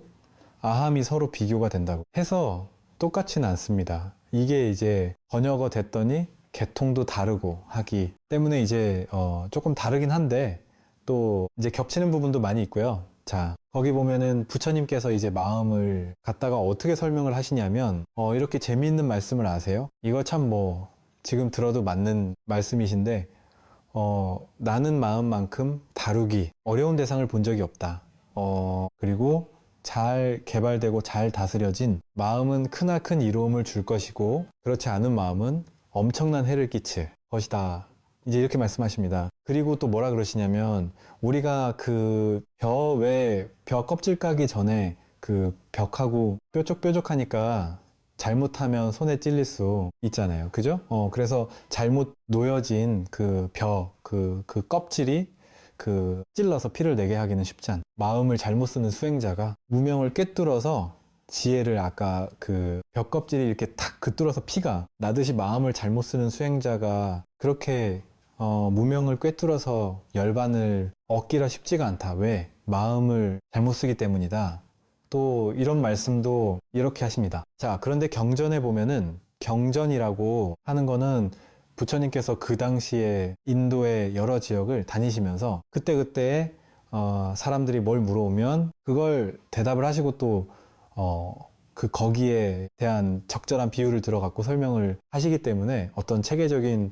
아함이 서로 비교가 된다고 해서 똑같지는 않습니다. 이게 이제 번역어 됐더니 개통도 다르고 하기 때문에 이제 조금 다르긴 한데, 또 이제 겹치는 부분도 많이 있고요. 자, 거기 보면은 부처님께서 이제 마음을 갖다가 어떻게 설명을 하시냐면, 이렇게 재미있는 말씀을 아세요? 이거 참 뭐 지금 들어도 맞는 말씀이신데, 나는 마음만큼 다루기 어려운 대상을 본 적이 없다. 그리고 잘 개발되고 잘 다스려진 마음은 크나큰 이로움을 줄 것이고, 그렇지 않은 마음은 엄청난 해를 끼칠 것이다. 이제 이렇게 말씀하십니다. 그리고 또 뭐라 그러시냐면, 우리가 그 벼 껍질 까기 전에 그 벽하고 뾰족뾰족하니까 잘못하면 손에 찔릴 수 있잖아요. 그죠? 그래서 잘못 놓여진 그 껍질이 그 찔러서 피를 내게 하기는 쉽지 않다. 마음을 잘못 쓰는 수행자가 무명을 꿰뚫어서 지혜를, 아까 그 벽껍질이 이렇게 탁 긋뚫어서 피가 나듯이 마음을 잘못 쓰는 수행자가 그렇게 무명을 꿰뚫어서 열반을 얻기가 쉽지가 않다. 왜? 마음을 잘못 쓰기 때문이다. 또 이런 말씀도 이렇게 하십니다. 자, 그런데 경전에 보면은 경전이라고 하는 거는 부처님께서 그 당시에 인도의 여러 지역을 다니시면서 그때그때 사람들이 뭘 물어오면 그걸 대답을 하시고 또 거기에 대한 적절한 비유를 들어갖고 설명을 하시기 때문에 어떤 체계적인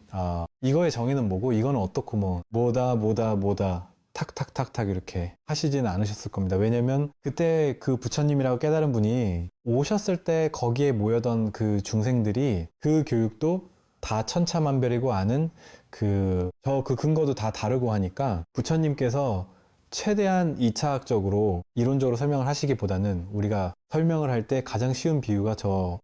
이거의 정의는 뭐고 이거는 어떻고 뭐다 탁탁탁탁 이렇게 하시지는 않으셨을 겁니다. 왜냐면 그때 그 부처님이라고 깨달은 분이 오셨을 때 거기에 모여던 그 중생들이 그 교육도 다 천차만별이고 아는 그 근거도 다 다르고 하니까 부처님께서 최대한 이차학적으로 이론적으로 설명을 하시기보다는 우리가 설명을 할 때 가장 쉬운 비유가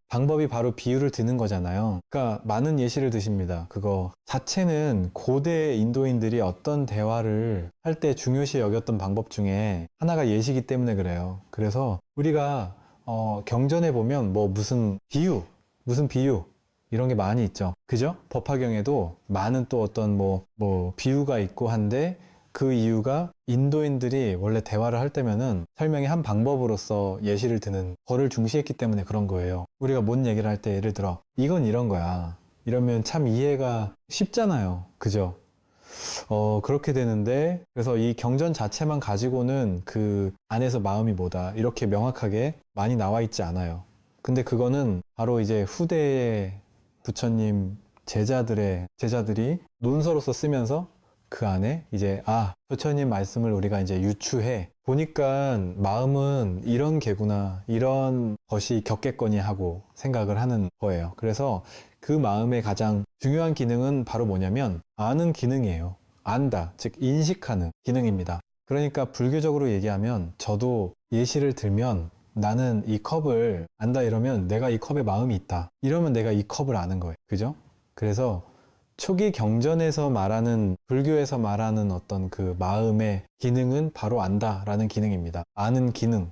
방법이 바로 비유를 드는 거잖아요. 그러니까 많은 예시를 드십니다. 그거 자체는 고대 인도인들이 어떤 대화를 할 때 중요시 여겼던 방법 중에 하나가 예시이기 때문에 그래요. 그래서 우리가 경전에 보면 무슨 비유 이런 게 많이 있죠. 그죠? 법화경에도 많은 또 어떤 비유가 있고 한데 그 이유가 인도인들이 원래 대화를 할 때면은 설명의 한 방법으로서 예시를 드는 거를 중시했기 때문에 그런 거예요. 우리가 뭔 얘기를 할 때 예를 들어 이건 이런 거야. 이러면 참 이해가 쉽잖아요. 그죠? 그렇게 되는데 그래서 이 경전 자체만 가지고는 그 안에서 마음이 뭐다 이렇게 명확하게 많이 나와 있지 않아요. 근데 그거는 바로 이제 후대의 부처님 제자들이 논서로서 쓰면서 그 안에 이제 부처님 말씀을 우리가 이제 유추해 보니까 마음은 이런 개구나 이런 것이 겪겠거니 하고 생각을 하는 거예요. 그래서 그 마음의 가장 중요한 기능은 바로 뭐냐면 아는 기능이에요. 안다, 즉 인식하는 기능입니다. 그러니까 불교적으로 얘기하면 저도 예시를 들면 나는 이 컵을 안다 이러면 내가 이 컵에 마음이 있다 이러면 내가 이 컵을 아는 거예요. 그죠? 그래서 초기 경전에서 말하는 불교에서 말하는 어떤 그 마음의 기능은 바로 안다라는 기능입니다. 아는 기능.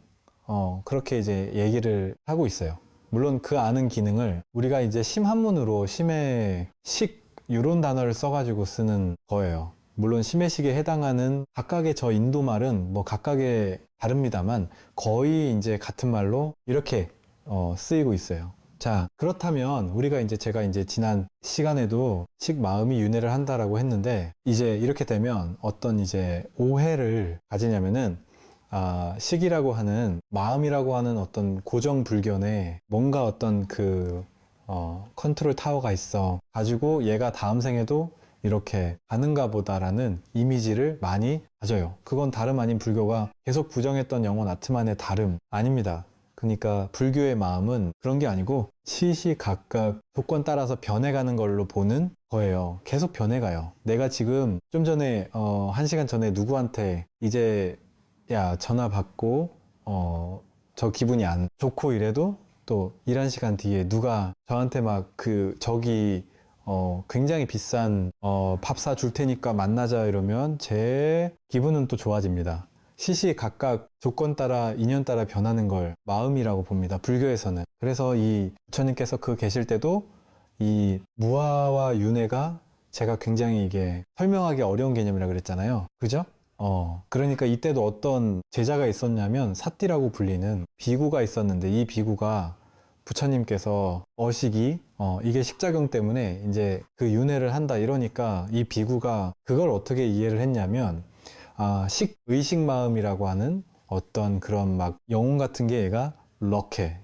그렇게 이제 얘기를 하고 있어요. 물론 그 아는 기능을 우리가 이제 심한문으로 심의 식 이런 단어를 써가지고 쓰는 거예요. 물론 심의식에 해당하는 각각의 저 인도 말은 각각의 다릅니다만 거의 이제 같은 말로 이렇게 쓰이고 있어요. 자, 그렇다면 우리가 제가 지난 시간에도 식 마음이 윤회를 한다라고 했는데 이제 이렇게 되면 어떤 이제 오해를 가지냐면은 식이라고 하는 마음이라고 하는 어떤 고정 불견에 뭔가 어떤 컨트롤 타워가 있어 가지고 얘가 다음 생에도 이렇게 가는가 보다라는 이미지를 많이 가져요. 그건 다름 아닌 불교가 계속 부정했던 영혼 아트만의 다름 아닙니다. 그러니까 불교의 마음은 그런 게 아니고 시시각각 조건 따라서 변해가는 걸로 보는 거예요. 계속 변해가요. 내가 지금 좀 전에 1시간 전에 누구한테 이제 야 전화 받고 저 기분이 안 좋고 이래도 또 일 1시간 뒤에 누가 저한테 저기 굉장히 비싼 밥 사 줄 테니까 만나자 이러면 제 기분은 또 좋아집니다. 시시각각 조건 따라 인연 따라 변하는 걸 마음이라고 봅니다. 불교에서는. 그래서 이 부처님께서 계실 때도 이 무아와 윤회가 제가 굉장히 이게 설명하기 어려운 개념이라 그랬잖아요. 그죠? 그러니까 이때도 어떤 제자가 있었냐면 사띠라고 불리는 비구가 있었는데 이 비구가 부처님께서 이게 식작용 때문에 이제 그 윤회를 한다 이러니까 이 비구가 그걸 어떻게 이해를 했냐면 의식 마음이라고 하는 어떤 그런 영혼 같은 게 얘가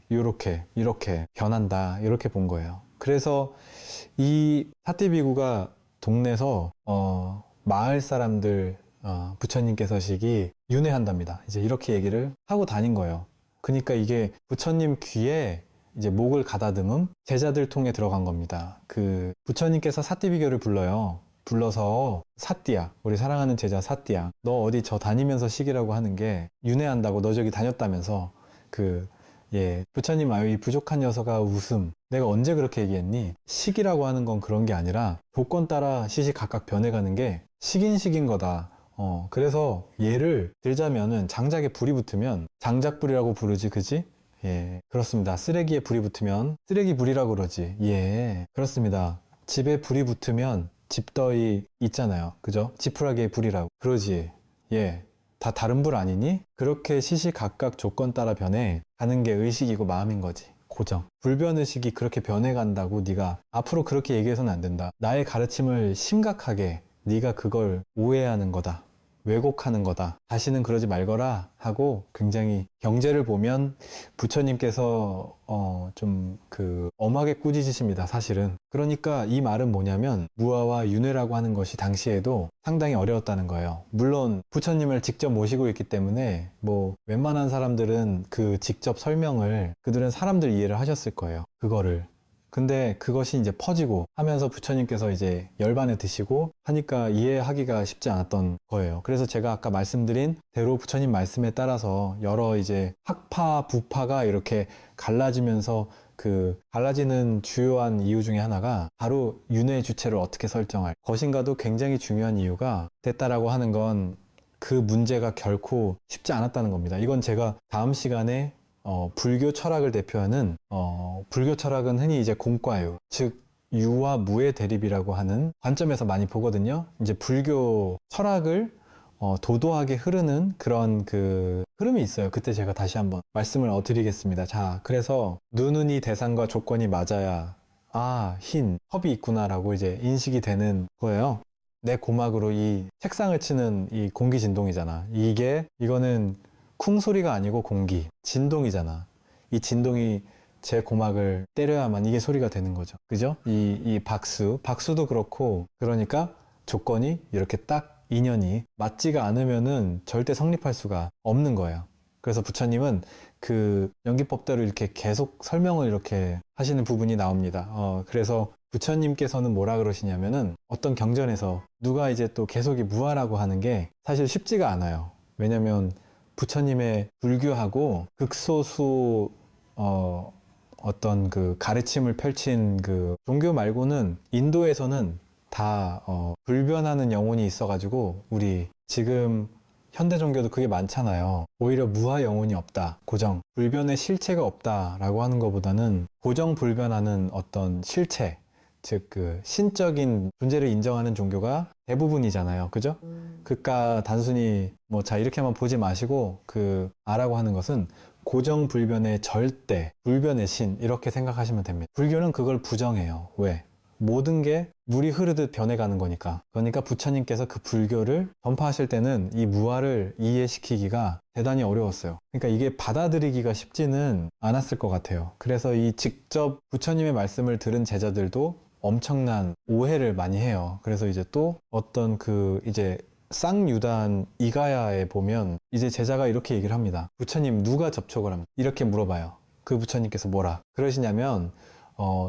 이렇게 변한다 이렇게 본 거예요. 그래서 이 사띠비구가 동네에서 마을 사람들 부처님께서 윤회한답니다. 이제 이렇게 얘기를 하고 다닌 거예요. 그러니까 이게 부처님 귀에 이제 목을 가다듬음 제자들 통해 들어간 겁니다. 부처님께서 사띠비교를 불러서 사띠야, 우리 사랑하는 제자 사띠야, 너 어디 저 다니면서 식이라고 하는 게 윤회한다고 너 저기 다녔다면서 부처님 이 부족한 녀석아 웃음 내가 언제 그렇게 얘기했니? 식이라고 하는 건 그런 게 아니라 조건 따라 시시각각 변해가는 게 식인 거다. 그래서 예를 들자면은 장작에 불이 붙으면 장작불이라고 부르지, 그지? 예, 그렇습니다. 쓰레기에 불이 붙으면 쓰레기불이라고 그러지. 예, 그렇습니다. 집에 불이 붙으면 집더위 있잖아요. 그죠? 지푸라기에 불이라고 그러지. 예, 다 다른 불 아니니? 그렇게 시시각각 조건 따라 변해 가는 게 의식이고 마음인 거지. 고정. 불변의식이 그렇게 변해간다고 네가 앞으로 그렇게 얘기해서는 안 된다. 나의 가르침을 심각하게 네가 그걸 오해하는 거다. 왜곡하는 거다. 다시는 그러지 말거라 하고 굉장히 경제를 보면 부처님께서 좀 엄하게 꾸짖으십니다. 사실은. 그러니까 이 말은 뭐냐면 무아와 윤회라고 하는 것이 당시에도 상당히 어려웠다는 거예요. 물론 부처님을 직접 모시고 있기 때문에 뭐 웬만한 사람들은 그 직접 설명을 그들은 사람들 이해를 하셨을 거예요. 그거를. 근데 그것이 이제 퍼지고 하면서 부처님께서 이제 열반에 드시고 하니까 이해하기가 쉽지 않았던 거예요. 그래서 제가 아까 말씀드린 대로 부처님 말씀에 따라서 여러 이제 학파, 부파가 이렇게 갈라지면서 그 갈라지는 주요한 이유 중에 하나가 바로 윤회 주체를 어떻게 설정할 것인가도 굉장히 중요한 이유가 됐다라고 하는 건 그 문제가 결코 쉽지 않았다는 겁니다. 이건 제가 다음 시간에 불교 철학을 대표하는 불교 철학은 흔히 이제 공과유, 즉 유와 무의 대립이라고 하는 관점에서 많이 보거든요. 이제 불교 철학을 도도하게 흐르는 그런 그 흐름이 있어요. 그때 제가 다시 한번 말씀을 드리겠습니다. 자, 그래서 눈이 대상과 조건이 맞아야 흰 컵이 있구나라고 이제 인식이 되는 거예요. 내 고막으로 이 책상을 치는 이 공기 진동이잖아. 이거는 쿵 소리가 아니고 공기, 진동이잖아. 이 진동이 제 고막을 때려야만 이게 소리가 되는 거죠. 그죠? 이 박수도 그렇고, 그러니까 조건이 이렇게 딱 인연이 맞지가 않으면은 절대 성립할 수가 없는 거예요. 그래서 부처님은 그 연기법대로 이렇게 계속 설명을 이렇게 하시는 부분이 나옵니다. 그래서 부처님께서는 뭐라 그러시냐면은 어떤 경전에서 누가 이제 또 계속 이 무아라고 하는 게 사실 쉽지가 않아요. 왜냐면 부처님의 불교하고 극소수 어떤 그 가르침을 펼친 그 종교 말고는 인도에서는 다 불변하는 영혼이 있어가지고 우리 지금 현대 종교도 그게 많잖아요. 오히려 무아 영혼이 없다. 고정. 불변의 실체가 없다라고 하는 것보다는 고정 불변하는 어떤 실체, 즉 그 신적인 존재를 인정하는 종교가 대부분이잖아요. 그죠? 그러니까 단순히 뭐 자 이렇게만 보지 마시고 그 아라고 하는 것은 고정 불변의 절대, 불변의 신 이렇게 생각하시면 됩니다. 불교는 그걸 부정해요. 왜? 모든 게 물이 흐르듯 변해가는 거니까. 그러니까 부처님께서 그 불교를 전파하실 때는 이 무아를 이해시키기가 대단히 어려웠어요. 그러니까 이게 받아들이기가 쉽지는 않았을 것 같아요. 그래서 이 직접 부처님의 말씀을 들은 제자들도 엄청난 오해를 많이 해요. 그래서 이제 또 어떤 그 이제 쌍유단 이가야에 보면 이제 제자가 이렇게 얘기를 합니다. 부처님 누가 접촉을 합니까? 이렇게 물어봐요. 그 부처님께서 뭐라 그러시냐면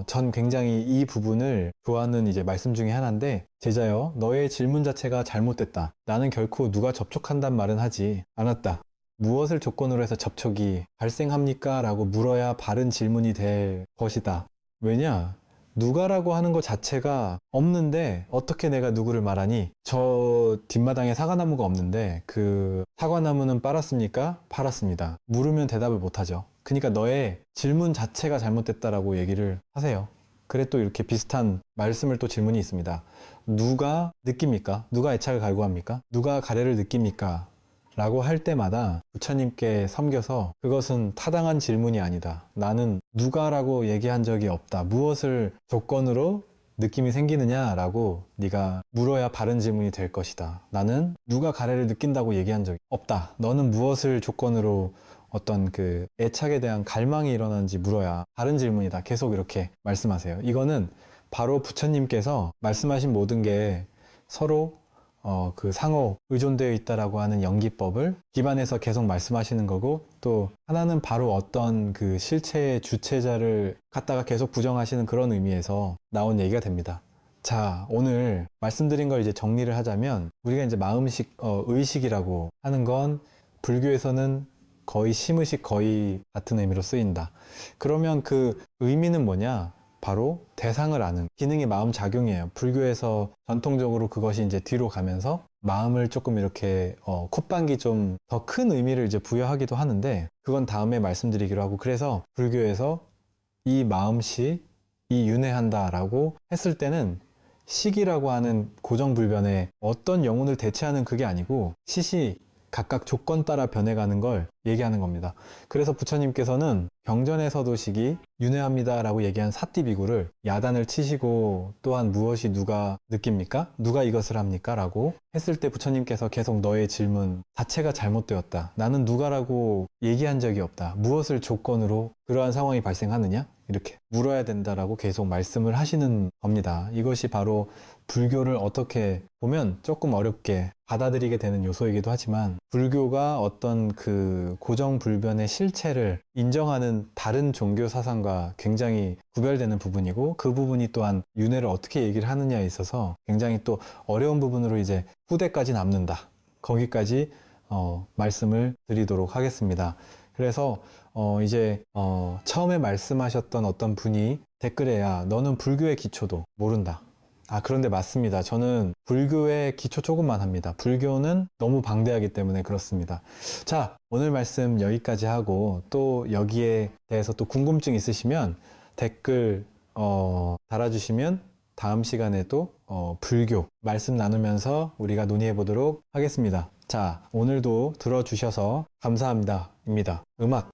전 굉장히 이 부분을 좋아하는 이제 말씀 중에 하나인데, 제자여, 너의 질문 자체가 잘못됐다. 나는 결코 누가 접촉한단 말은 하지 않았다. 무엇을 조건으로 해서 접촉이 발생합니까? 라고 물어야 바른 질문이 될 것이다. 왜냐? 누가라고 하는 것 자체가 없는데 어떻게 내가 누구를 말하니? 저 뒷마당에 사과나무가 없는데 그 사과나무는 빨았습니까? 팔았습니다. 물으면 대답을 못하죠. 그러니까 너의 질문 자체가 잘못됐다라고 얘기를 하세요. 그래 또 이렇게 비슷한 말씀을 또 질문이 있습니다. 누가 느낍니까? 누가 애착을 갈구합니까? 누가 가래를 느낍니까? 라고 할 때마다 부처님께 섬겨서 그것은 타당한 질문이 아니다. 나는 누가라고 얘기한 적이 없다. 무엇을 조건으로 느낌이 생기느냐라고 네가 물어야 바른 질문이 될 것이다. 나는 누가 가래를 느낀다고 얘기한 적이 없다. 너는 무엇을 조건으로 어떤 그 애착에 대한 갈망이 일어나는지 물어야 바른 질문이다. 계속 이렇게 말씀하세요. 이거는 바로 부처님께서 말씀하신 모든 게 서로 그 상호 의존되어 있다라고 하는 연기법을 기반해서 계속 말씀하시는 거고, 또 하나는 바로 어떤 그 실체의 주체자를 갖다가 계속 부정하시는 그런 의미에서 나온 얘기가 됩니다. 자, 오늘 말씀드린 걸 이제 정리를 하자면, 우리가 이제 마음식, 의식이라고 하는 건 불교에서는 거의 심의식 거의 같은 의미로 쓰인다. 그러면 그 의미는 뭐냐? 바로 대상을 아는 기능이 마음 작용이에요. 불교에서 전통적으로 그것이 이제 뒤로 가면서 마음을 조금 이렇게 콧방귀 좀 더 큰 의미를 이제 부여하기도 하는데, 그건 다음에 말씀드리기로 하고, 그래서 불교에서 이 마음시, 이 윤회한다라고 했을 때는 식이라고 하는 고정불변의 어떤 영혼을 대체하는 그게 아니고 시시 각각 조건 따라 변해가는 걸 얘기하는 겁니다. 그래서 부처님께서는 경전에서도식이 윤회합니다 라고 얘기한 사띠비구를 야단을 치시고 또한 무엇이 누가 느낍니까? 누가 이것을 합니까? 라고 했을 때 부처님께서 계속 너의 질문 자체가 잘못되었다. 나는 누가라고 얘기한 적이 없다. 무엇을 조건으로 그러한 상황이 발생하느냐? 이렇게 물어야 된다라고 계속 말씀을 하시는 겁니다. 이것이 바로 불교를 어떻게 보면 조금 어렵게 받아들이게 되는 요소이기도 하지만 불교가 어떤 그 고정불변의 실체를 인정하는 다른 종교 사상과 굉장히 구별되는 부분이고 그 부분이 또한 윤회를 어떻게 얘기를 하느냐에 있어서 굉장히 또 어려운 부분으로 이제 후대까지 남는다. 거기까지 말씀을 드리도록 하겠습니다. 그래서 이제 처음에 말씀하셨던 어떤 분이 댓글에 야 너는 불교의 기초도 모른다. 아 그런데 맞습니다. 저는 불교의 기초 조금만 합니다. 불교는 너무 방대하기 때문에 그렇습니다. 자 오늘 말씀 여기까지 하고 또 여기에 대해서 또 궁금증 있으시면 댓글 달아주시면 다음 시간에도 불교 말씀 나누면서 우리가 논의해 보도록 하겠습니다. 자 오늘도 들어주셔서 감사합니다. 입니다. 음악